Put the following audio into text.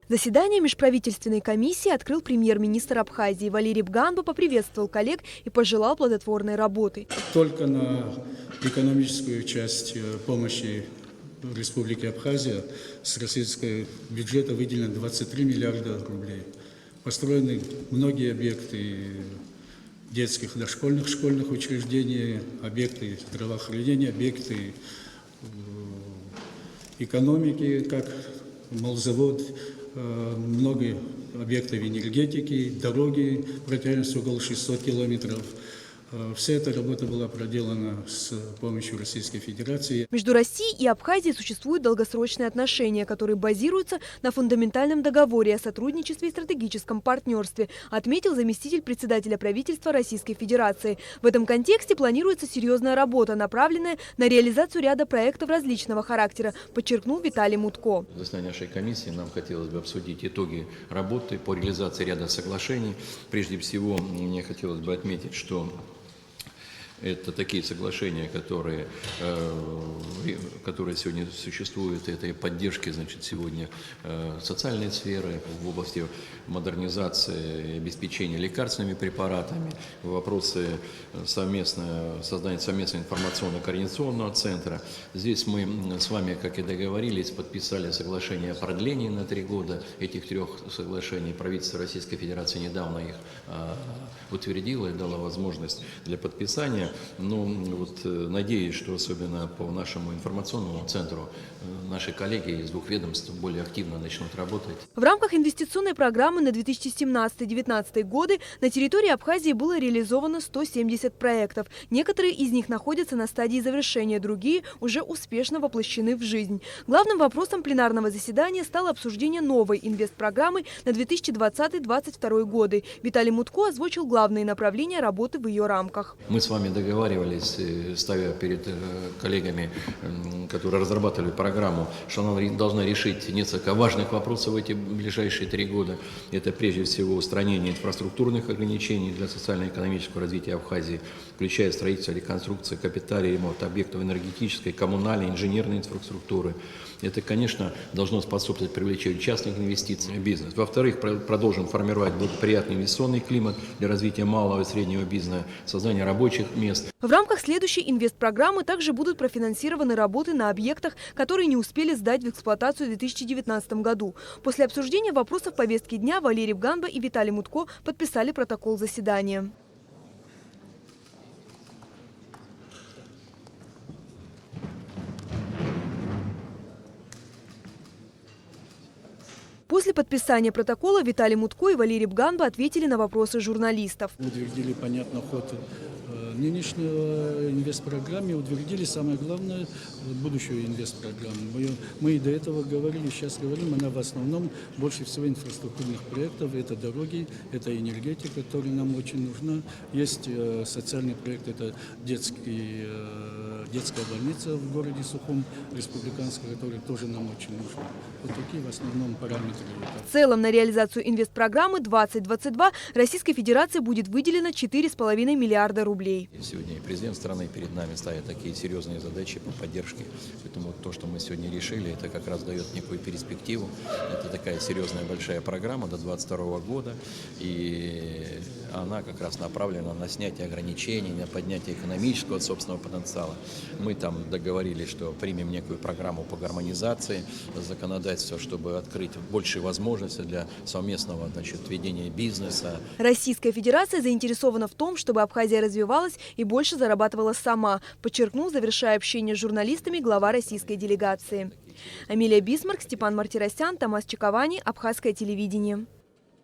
Заседание межправительственной комиссии открыл премьер-министр Абхазии. Валерий Бганба поприветствовал коллег и пожелал плодотворной работы. Только на экономическую часть помощи Республике Абхазия с российского бюджета выделено 23 миллиарда рублей. Построены многие объекты детских дошкольных школьных учреждений, объекты здравоохранения, объекты экономики, как молзавод, много объектов энергетики, дороги протяженностью около 600 километров. Вся эта работа была проделана с помощью Российской Федерации. Между Россией и Абхазией существуют долгосрочные отношения, которые базируются на фундаментальном договоре о сотрудничестве и стратегическом партнерстве, отметил заместитель председателя правительства Российской Федерации. В этом контексте планируется серьезная работа, направленная на реализацию ряда проектов различного характера, подчеркнул Виталий Мутко. В заседании нашей комиссии нам хотелось бы обсудить итоги работы по реализации ряда соглашений. Прежде всего, мне хотелось бы отметить, что это такие соглашения, которые сегодня существуют. Это и поддержки, значит, социальной сферы в области модернизации и обеспечения лекарственными препаратами, вопросы создания совместного информационно-координационного центра. Здесь мы с вами, как и договорились, подписали соглашение о продлении на 3 года этих 3 соглашений. Правительство Российской Федерации недавно их утвердило и дало возможность для подписания. Надеюсь, что особенно по нашему информационному центру наши коллеги из 2 ведомств более активно начнут работать. В рамках инвестиционной программы на 2017-2019 годы на территории Абхазии было реализовано 170 проектов. Некоторые из них находятся на стадии завершения, другие уже успешно воплощены в жизнь. Главным вопросом пленарного заседания стало обсуждение новой инвестпрограммы на 2020-2022 годы. Виталий Мутко озвучил главные направления работы в ее рамках. Мы с вами договаривались, ставя перед коллегами, которые разрабатывали программу, что она должна решить несколько важных вопросов в эти ближайшие 3 года. Это прежде всего устранение инфраструктурных ограничений для социально-экономического развития Абхазии, включая строительство, реконструкцию, капитальный ремонт объектов энергетической, коммунальной, инженерной инфраструктуры. Это, конечно, должно способствовать привлечению частных инвестиций в бизнес. Во-вторых, продолжим формировать благоприятный инвестиционный климат для развития малого и среднего бизнеса, создания рабочих мест. В рамках следующей инвестпрограммы также будут профинансированы работы на объектах, которые не успели сдать в эксплуатацию в 2019 году. После обсуждения вопросов повестки дня Валерий Бганба и Виталий Мутко подписали протокол заседания. После подписания протокола Виталий Мутко и Валерий Бганба ответили на вопросы журналистов. Утвердили, понятно, ход нынешнего инвестпрограммы, утвердили, самое главное, будущую инвестпрограмму. Мы и до этого говорили, сейчас говорим, она в основном больше всего инфраструктурных проектов, это дороги, это энергетика, которая нам очень нужна. Есть социальный проект, это детская больница в городе Сухум, республиканская, которая тоже нам очень нужна. Вот такие в основном параметры. В целом на реализацию инвестпрограммы 2022 Российской Федерации будет выделено 4,5 миллиарда рублей. Сегодня и президент страны перед нами ставит такие серьезные задачи по поддержке. Поэтому то, что мы сегодня решили, это как раз дает некую перспективу. Это такая серьезная большая программа до 2022 года. И она как раз направлена на снятие ограничений, на поднятие экономического собственного потенциала. Мы там договорились, что примем некую программу по гармонизации законодательства, чтобы открыть большие возможности для совместного, ведения бизнеса. Российская Федерация заинтересована в том, чтобы Абхазия развивалась и больше зарабатывала сама, подчеркнул, завершая общение с журналистами, глава российской делегации. Амелия Бисмарк, Степан Мартиросян, Томас Чаковани, Абхазское телевидение.